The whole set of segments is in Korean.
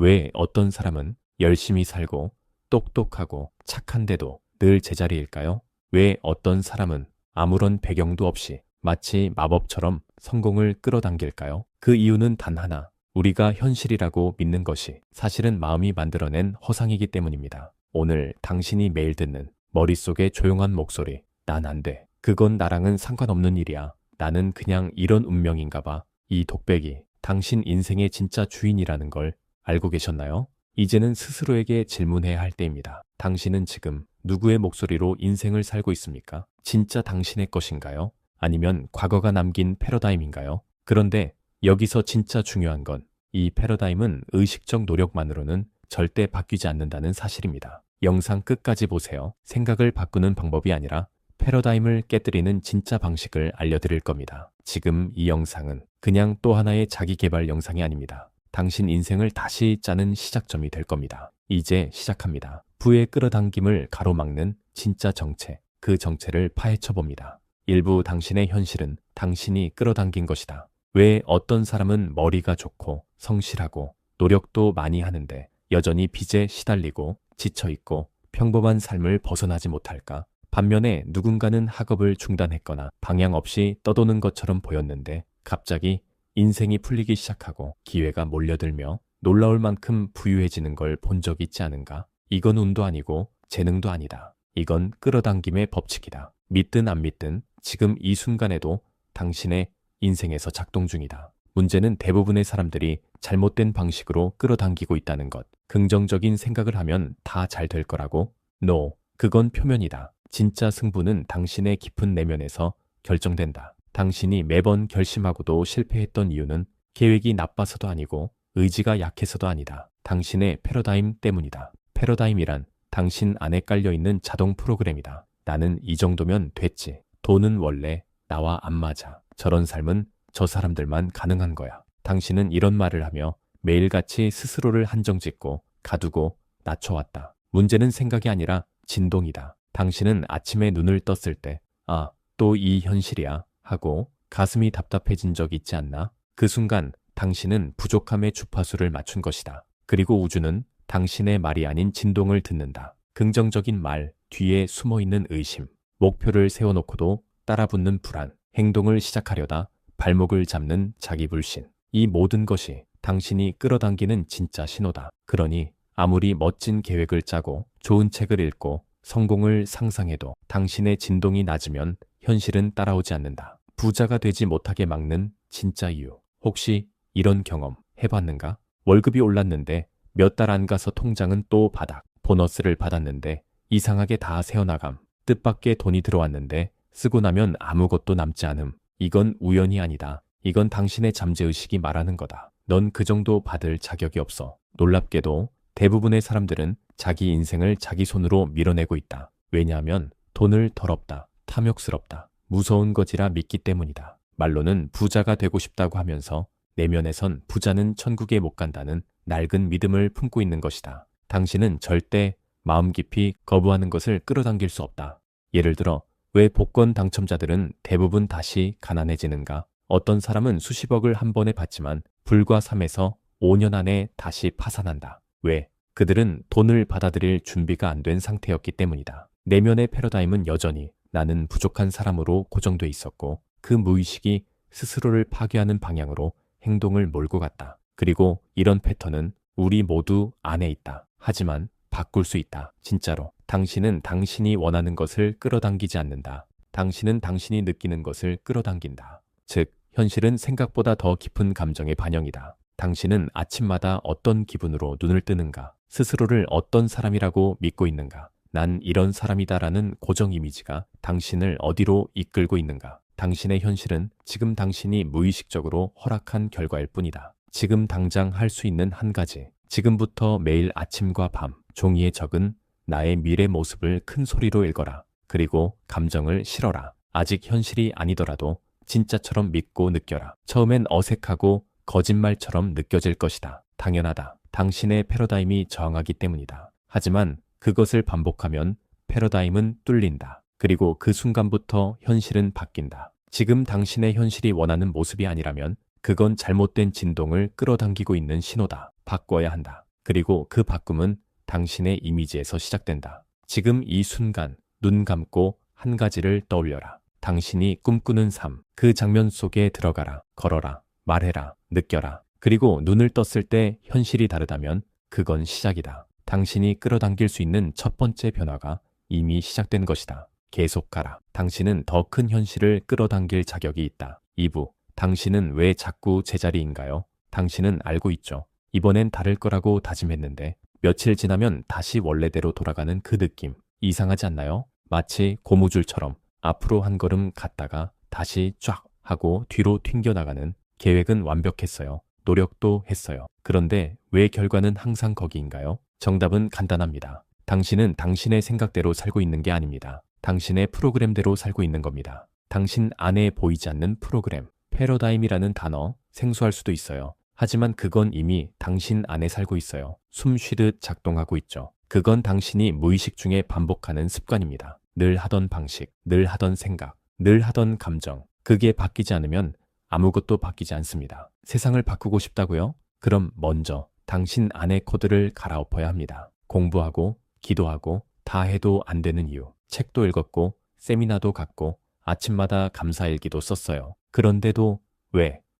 왜 어떤 사람은 열심히 살고 똑똑하고 착한데도 늘 제자리일까요? 왜 어떤 사람은 아무런 배경도 없이 마치 마법처럼 성공을 끌어당길까요? 그 이유는 단 하나, 우리가 현실이라고 믿는 것이 사실은 마음이 만들어낸 허상이기 때문입니다. 오늘 당신이 매일 듣는 머릿속의 조용한 목소리, 난 안 돼. 그건 나랑은 상관없는 일이야. 나는 그냥 이런 운명인가 봐. 이 독백이 당신 인생의 진짜 주인이라는 걸 알고 계셨나요? 이제는 스스로에게 질문해야 할 때입니다. 당신은 지금 누구의 목소리로 인생을 살고 있습니까? 진짜 당신의 것인가요? 아니면 과거가 남긴 패러다임인가요? 그런데 여기서 진짜 중요한 건 이 패러다임은 의식적 노력만으로는 절대 바뀌지 않는다는 사실입니다. 영상 끝까지 보세요. 생각을 바꾸는 방법이 아니라 패러다임을 깨뜨리는 진짜 방식을 알려드릴 겁니다. 지금 이 영상은 그냥 또 하나의 자기 개발 영상이 아닙니다. 당신 인생을 다시 짜는 시작점이 될 겁니다. 이제 시작합니다. 부의 끌어당김을 가로막는 진짜 정체, 그 정체를 파헤쳐 봅니다. 일부 당신의 현실은 당신이 끌어당긴 것이다. 왜 어떤 사람은 머리가 좋고 성실하고 노력도 많이 하는데 여전히 빚에 시달리고 지쳐있고 평범한 삶을 벗어나지 못할까? 반면에 누군가는 학업을 중단했거나 방향 없이 떠도는 것처럼 보였는데 갑자기 인생이 풀리기 시작하고 기회가 몰려들며 놀라울 만큼 부유해지는 걸 본 적 있지 않은가? 이건 운도 아니고 재능도 아니다. 이건 끌어당김의 법칙이다. 믿든 안 믿든 지금 이 순간에도 당신의 인생에서 작동 중이다. 문제는 대부분의 사람들이 잘못된 방식으로 끌어당기고 있다는 것. 긍정적인 생각을 하면 다 잘 될 거라고? No, 그건 표면이다. 진짜 승부는 당신의 깊은 내면에서 결정된다. 당신이 매번 결심하고도 실패했던 이유는 계획이 나빠서도 아니고 의지가 약해서도 아니다. 당신의 패러다임 때문이다. 패러다임이란 당신 안에 깔려있는 자동 프로그램이다. 나는 이 정도면 됐지. 돈은 원래 나와 안 맞아. 저런 삶은 저 사람들만 가능한 거야. 당신은 이런 말을 하며 매일같이 스스로를 한정짓고 가두고 낮춰왔다. 문제는 생각이 아니라 진동이다. 당신은 아침에 눈을 떴을 때, 아, 또 이 현실이야 하고 가슴이 답답해진 적 있지 않나? 그 순간 당신은 부족함의 주파수를 맞춘 것이다. 그리고 우주는 당신의 말이 아닌 진동을 듣는다. 긍정적인 말 뒤에 숨어있는 의심, 목표를 세워놓고도 따라붙는 불안, 행동을 시작하려다 발목을 잡는 자기 불신. 이 모든 것이 당신이 끌어당기는 진짜 신호다. 그러니 아무리 멋진 계획을 짜고 좋은 책을 읽고 성공을 상상해도 당신의 진동이 낮으면 현실은 따라오지 않는다. 부자가 되지 못하게 막는 진짜 이유. 혹시 이런 경험 해봤는가? 월급이 올랐는데 몇 달 안 가서 통장은 또 바닥. 보너스를 받았는데 이상하게 다 새어나감. 뜻밖의 돈이 들어왔는데 쓰고 나면 아무것도 남지 않음. 이건 우연이 아니다. 이건 당신의 잠재의식이 말하는 거다. 넌 그 정도 받을 자격이 없어. 놀랍게도 대부분의 사람들은 자기 인생을 자기 손으로 밀어내고 있다. 왜냐하면 돈을 더럽다, 탐욕스럽다, 무서운 것이라 믿기 때문이다. 말로는 부자가 되고 싶다고 하면서 내면에선 부자는 천국에 못 간다는 낡은 믿음을 품고 있는 것이다. 당신은 절대 마음 깊이 거부하는 것을 끌어당길 수 없다. 예를 들어 왜 복권 당첨자들은 대부분 다시 가난해지는가? 어떤 사람은 수십억을 한 번에 받지만 불과 3에서 5년 안에 다시 파산한다. 왜? 그들은 돈을 받아들일 준비가 안 된 상태였기 때문이다. 내면의 패러다임은 여전히 나는 부족한 사람으로 고정돼 있었고 그 무의식이 스스로를 파괴하는 방향으로 행동을 몰고 갔다. 그리고 이런 패턴은 우리 모두 안에 있다. 하지만 바꿀 수 있다. 진짜로. 당신은 당신이 원하는 것을 끌어당기지 않는다. 당신은 당신이 느끼는 것을 끌어당긴다. 즉, 현실은 생각보다 더 깊은 감정의 반영이다. 당신은 아침마다 어떤 기분으로 눈을 뜨는가? 스스로를 어떤 사람이라고 믿고 있는가? 난 이런 사람이다라는 고정 이미지가 당신을 어디로 이끌고 있는가? 당신의 현실은 지금 당신이 무의식적으로 허락한 결과일 뿐이다. 지금 당장 할 수 있는 한 가지. 지금부터 매일 아침과 밤 종이에 적은 나의 미래 모습을 큰 소리로 읽어라. 그리고 감정을 실어라. 아직 현실이 아니더라도 진짜처럼 믿고 느껴라. 처음엔 어색하고 거짓말처럼 느껴질 것이다. 당연하다. 당신의 패러다임이 저항하기 때문이다. 하지만 그것을 반복하면 패러다임은 뚫린다. 그리고 그 순간부터 현실은 바뀐다. 지금 당신의 현실이 원하는 모습이 아니라면 그건 잘못된 진동을 끌어당기고 있는 신호다. 바꿔야 한다. 그리고 그 바꿈은 당신의 이미지에서 시작된다. 지금 이 순간 눈 감고 한 가지를 떠올려라. 당신이 꿈꾸는 삶, 그 장면 속에 들어가라. 걸어라. 말해라. 느껴라. 그리고 눈을 떴을 때 현실이 다르다면 그건 시작이다. 당신이 끌어당길 수 있는 첫 번째 변화가 이미 시작된 것이다. 계속 가라. 당신은 더 큰 현실을 끌어당길 자격이 있다. 2부. 당신은 왜 자꾸 제자리인가요? 당신은 알고 있죠. 이번엔 다를 거라고 다짐했는데 며칠 지나면 다시 원래대로 돌아가는 그 느낌. 이상하지 않나요? 마치 고무줄처럼 앞으로 한 걸음 갔다가 다시 쫙 하고 뒤로 튕겨나가는. 계획은 완벽했어요. 노력도 했어요. 그런데 왜 결과는 항상 거기인가요? 정답은 간단합니다. 당신은 당신의 생각대로 살고 있는 게 아닙니다. 당신의 프로그램대로 살고 있는 겁니다. 당신 안에 보이지 않는 프로그램, 패러다임이라는 단어, 생소할 수도 있어요. 하지만 그건 이미 당신 안에 살고 있어요. 숨 쉬듯 작동하고 있죠. 그건 당신이 무의식 중에 반복하는 습관입니다. 늘 하던 방식, 늘 하던 생각, 늘 하던 감정. 그게 바뀌지 않으면 아무것도 바뀌지 않습니다. 세상을 바꾸고 싶다고요? 그럼 먼저 당신 안의 코드를 갈아엎어야 합니다. 공부하고 기도하고 다 해도 안 되는 이유. 책도 읽었고 세미나도 갔고 아침마다 감사일기도 썼어요. 그런데도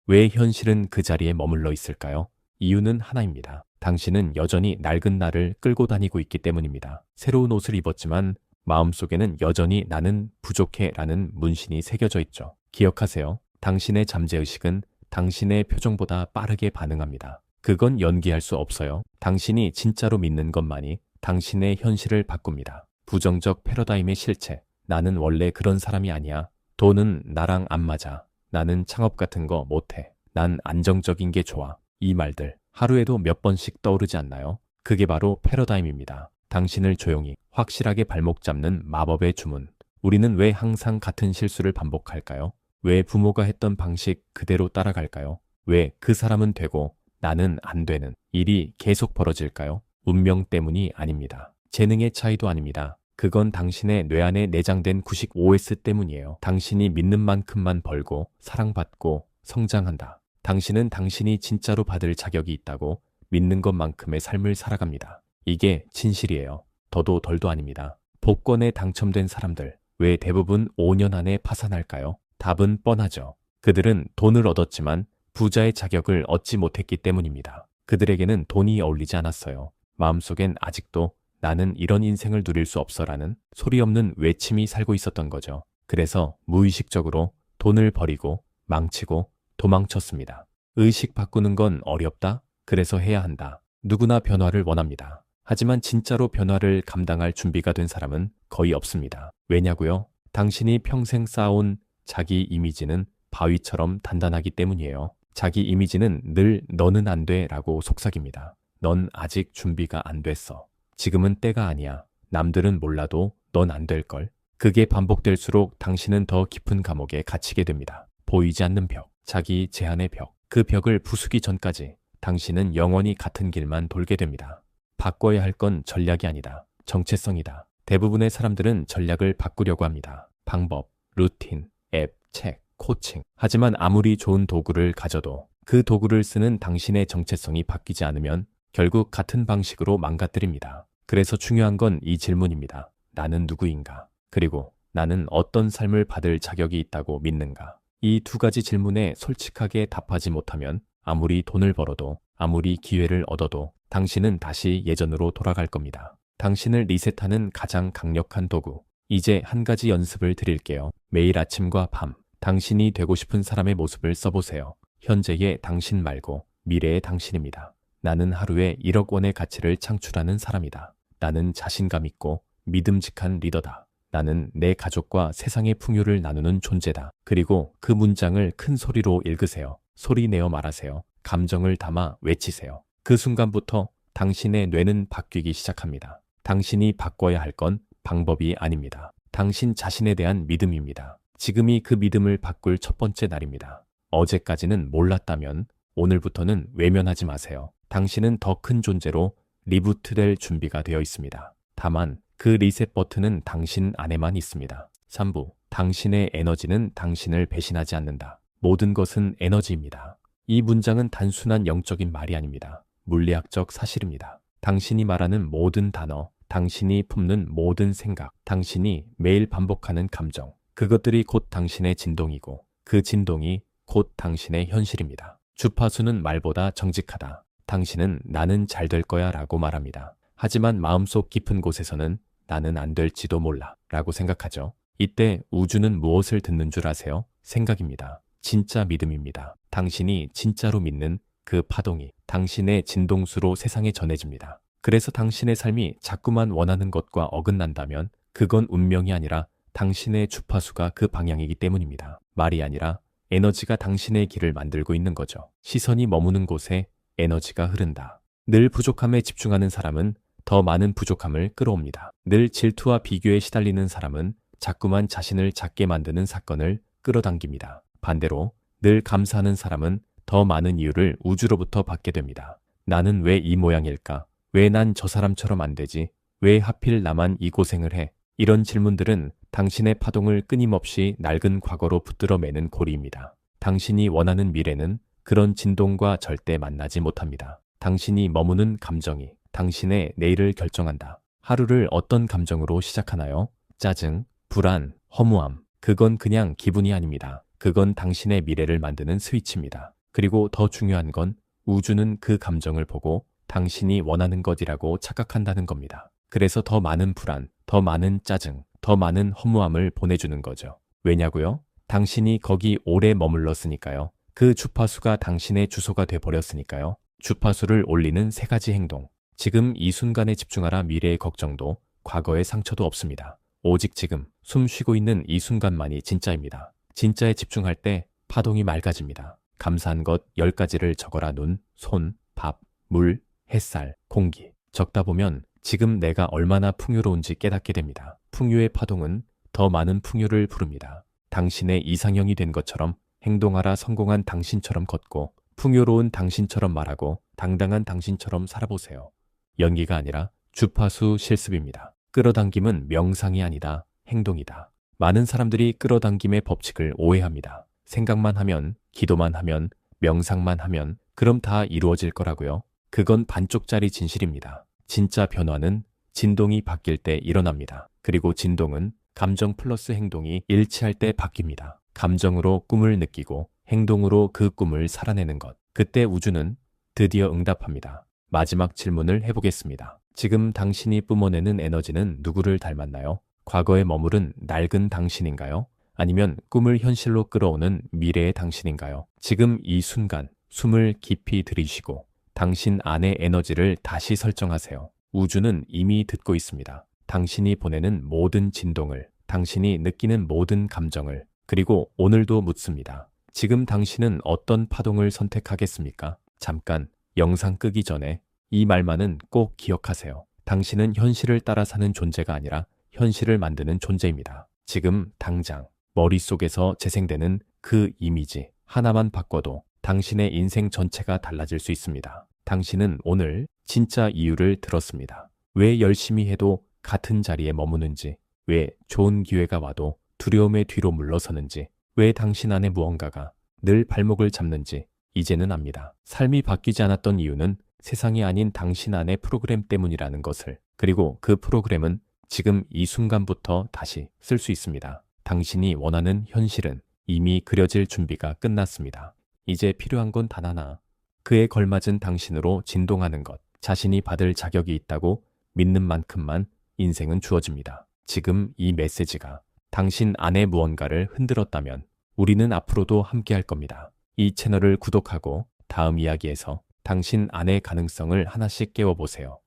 왜 현실은 그 자리에 머물러 있을까요? 이유는 하나입니다. 당신은 여전히 낡은 나를 끌고 다니고 있기 때문입니다. 새로운 옷을 입었지만 마음속에는 여전히 나는 부족해 라는 문신이 새겨져 있죠. 기억하세요. 당신의 잠재의식은 당신의 표정보다 빠르게 반응합니다. 그건 연기할 수 없어요. 당신이 진짜로 믿는 것만이 당신의 현실을 바꿉니다. 부정적 패러다임의 실체. 나는 원래 그런 사람이 아니야. 돈은 나랑 안 맞아. 나는 창업 같은 거 못해. 난 안정적인 게 좋아. 이 말들 하루에도 몇 번씩 떠오르지 않나요? 그게 바로 패러다임입니다. 당신을 조용히 확실하게 발목 잡는 마법의 주문. 우리는 왜 항상 같은 실수를 반복할까요? 왜 부모가 했던 방식 그대로 따라갈까요? 왜 그 사람은 되고 나는 안 되는 일이 계속 벌어질까요? 운명 때문이 아닙니다. 재능의 차이도 아닙니다. 그건 당신의 뇌 안에 내장된 95S 때문이에요. 당신이 믿는 만큼만 벌고 사랑받고 성장한다. 당신은 당신이 진짜로 받을 자격이 있다고 믿는 것만큼의 삶을 살아갑니다. 이게 진실이에요. 더도 덜도 아닙니다. 복권에 당첨된 사람들, 왜 대부분 5년 안에 파산할까요? 답은 뻔하죠. 그들은 돈을 얻었지만 부자의 자격을 얻지 못했기 때문입니다. 그들에게는 돈이 어울리지 않았어요. 마음속엔 아직도 나는 이런 인생을 누릴 수 없어라는 소리 없는 외침이 살고 있었던 거죠. 그래서 무의식적으로 돈을 버리고 망치고 도망쳤습니다. 의식 바꾸는 건 어렵다? 그래서 해야 한다. 누구나 변화를 원합니다. 하지만 진짜로 변화를 감당할 준비가 된 사람은 거의 없습니다. 왜냐고요? 당신이 평생 쌓아온 자기 이미지는 바위처럼 단단하기 때문이에요. 자기 이미지는 늘 너는 안 돼 라고 속삭입니다. 넌 아직 준비가 안 됐어. 지금은 때가 아니야. 남들은 몰라도 넌 안 될걸. 그게 반복될수록 당신은 더 깊은 감옥에 갇히게 됩니다. 보이지 않는 벽, 자기 제한의 벽. 그 벽을 부수기 전까지 당신은 영원히 같은 길만 돌게 됩니다. 바꿔야 할 건 전략이 아니다. 정체성이다. 대부분의 사람들은 전략을 바꾸려고 합니다. 방법, 루틴, 앱, 책, 코칭. 하지만 아무리 좋은 도구를 가져도 그 도구를 쓰는 당신의 정체성이 바뀌지 않으면 결국 같은 방식으로 망가뜨립니다. 그래서 중요한 건 이 질문입니다. 나는 누구인가? 그리고 나는 어떤 삶을 받을 자격이 있다고 믿는가? 이 두 가지 질문에 솔직하게 답하지 못하면 아무리 돈을 벌어도 아무리 기회를 얻어도 당신은 다시 예전으로 돌아갈 겁니다. 당신을 리셋하는 가장 강력한 도구. 이제 한 가지 연습을 드릴게요. 매일 아침과 밤, 당신이 되고 싶은 사람의 모습을 써보세요. 현재의 당신 말고 미래의 당신입니다. 나는 하루에 1억 원의 가치를 창출하는 사람이다. 나는 자신감 있고 믿음직한 리더다. 나는 내 가족과 세상의 풍요를 나누는 존재다. 그리고 그 문장을 큰 소리로 읽으세요. 소리 내어 말하세요. 감정을 담아 외치세요. 그 순간부터 당신의 뇌는 바뀌기 시작합니다. 당신이 바꿔야 할 건 방법이 아닙니다. 당신 자신에 대한 믿음입니다. 지금이 그 믿음을 바꿀 첫 번째 날입니다. 어제까지는 몰랐다면 오늘부터는 외면하지 마세요. 당신은 더 큰 존재로 리부트될 준비가 되어 있습니다. 다만 그 리셋 버튼은 당신 안에만 있습니다. 3부. 당신의 에너지는 당신을 배신하지 않는다. 모든 것은 에너지입니다. 이 문장은 단순한 영적인 말이 아닙니다. 물리학적 사실입니다. 당신이 말하는 모든 단어, 당신이 품는 모든 생각, 당신이 매일 반복하는 감정, 그것들이 곧 당신의 진동이고 그 진동이 곧 당신의 현실입니다. 주파수는 말보다 정직하다. 당신은 나는 잘 될 거야 라고 말합니다. 하지만 마음속 깊은 곳에서는 나는 안 될지도 몰라 라고 생각하죠. 이때 우주는 무엇을 듣는 줄 아세요? 생각입니다. 진짜 믿음입니다. 당신이 진짜로 믿는 그 파동이 당신의 진동수로 세상에 전해집니다. 그래서 당신의 삶이 자꾸만 원하는 것과 어긋난다면 그건 운명이 아니라 당신의 주파수가 그 방향이기 때문입니다. 말이 아니라 에너지가 당신의 길을 만들고 있는 거죠. 시선이 머무는 곳에 에너지가 흐른다. 늘 부족함에 집중하는 사람은 더 많은 부족함을 끌어옵니다. 늘 질투와 비교에 시달리는 사람은 자꾸만 자신을 작게 만드는 사건을 끌어당깁니다. 반대로 늘 감사하는 사람은 더 많은 이유를 우주로부터 받게 됩니다. 나는 왜 이 모양일까? 왜 난 저 사람처럼 안 되지? 왜 하필 나만 이 고생을 해? 이런 질문들은 당신의 파동을 끊임없이 낡은 과거로 붙들어 매는 고리입니다. 당신이 원하는 미래는 그런 진동과 절대 만나지 못합니다. 당신이 머무는 감정이 당신의 내일을 결정한다. 하루를 어떤 감정으로 시작하나요? 짜증, 불안, 허무함. 그건 그냥 기분이 아닙니다. 그건 당신의 미래를 만드는 스위치입니다. 그리고 더 중요한 건 우주는 그 감정을 보고 당신이 원하는 것이라고 착각한다는 겁니다. 그래서 더 많은 불안, 더 많은 짜증, 더 많은 허무함을 보내주는 거죠. 왜냐고요? 당신이 거기 오래 머물렀으니까요. 그 주파수가 당신의 주소가 돼버렸으니까요. 주파수를 올리는 3가지 행동. 지금 이 순간에 집중하라. 미래의 걱정도 과거의 상처도 없습니다. 오직 지금 숨 쉬고 있는 이 순간만이 진짜입니다. 진짜에 집중할 때 파동이 맑아집니다. 감사한 것 10가지를 적어라. 눈, 손, 밥, 물, 햇살, 공기. 적다 보면 지금 내가 얼마나 풍요로운지 깨닫게 됩니다. 풍요의 파동은 더 많은 풍요를 부릅니다. 당신의 이상형이 된 것처럼 행동하라. 성공한 당신처럼 걷고 풍요로운 당신처럼 말하고 당당한 당신처럼 살아보세요. 연기가 아니라 주파수 실습입니다. 끌어당김은 명상이 아니다. 행동이다. 많은 사람들이 끌어당김의 법칙을 오해합니다. 생각만 하면, 기도만 하면, 명상만 하면 그럼 다 이루어질 거라고요? 그건 반쪽짜리 진실입니다. 진짜 변화는 진동이 바뀔 때 일어납니다. 그리고 진동은 감정 플러스 행동이 일치할 때 바뀝니다. 감정으로 꿈을 느끼고 행동으로 그 꿈을 살아내는 것. 그때 우주는 드디어 응답합니다. 마지막 질문을 해보겠습니다. 지금 당신이 뿜어내는 에너지는 누구를 닮았나요? 과거에 머무른 낡은 당신인가요? 아니면 꿈을 현실로 끌어오는 미래의 당신인가요? 지금 이 순간 숨을 깊이 들이쉬고 당신 안의 에너지를 다시 설정하세요. 우주는 이미 듣고 있습니다. 당신이 보내는 모든 진동을, 당신이 느끼는 모든 감정을, 그리고 오늘도 묻습니다. 지금 당신은 어떤 파동을 선택하겠습니까? 잠깐 영상 끄기 전에 이 말만은 꼭 기억하세요. 당신은 현실을 따라 사는 존재가 아니라 현실을 만드는 존재입니다. 지금 당장 머릿속에서 재생되는 그 이미지 하나만 바꿔도 당신의 인생 전체가 달라질 수 있습니다. 당신은 오늘 진짜 이유를 들었습니다. 왜 열심히 해도 같은 자리에 머무는지, 왜 좋은 기회가 와도 두려움의 뒤로 물러서는지, 왜 당신 안에 무언가가 늘 발목을 잡는지 이제는 압니다. 삶이 바뀌지 않았던 이유는 세상이 아닌 당신 안의 프로그램 때문이라는 것을, 그리고 그 프로그램은 지금 이 순간부터 다시 쓸 수 있습니다. 당신이 원하는 현실은 이미 그려질 준비가 끝났습니다. 이제 필요한 건 단 하나. 그에 걸맞은 당신으로 진동하는 것. 자신이 받을 자격이 있다고 믿는 만큼만 인생은 주어집니다. 지금 이 메시지가 당신 안에 무언가를 흔들었다면 우리는 앞으로도 함께할 겁니다. 이 채널을 구독하고 다음 이야기에서 당신 안의 가능성을 하나씩 깨워보세요.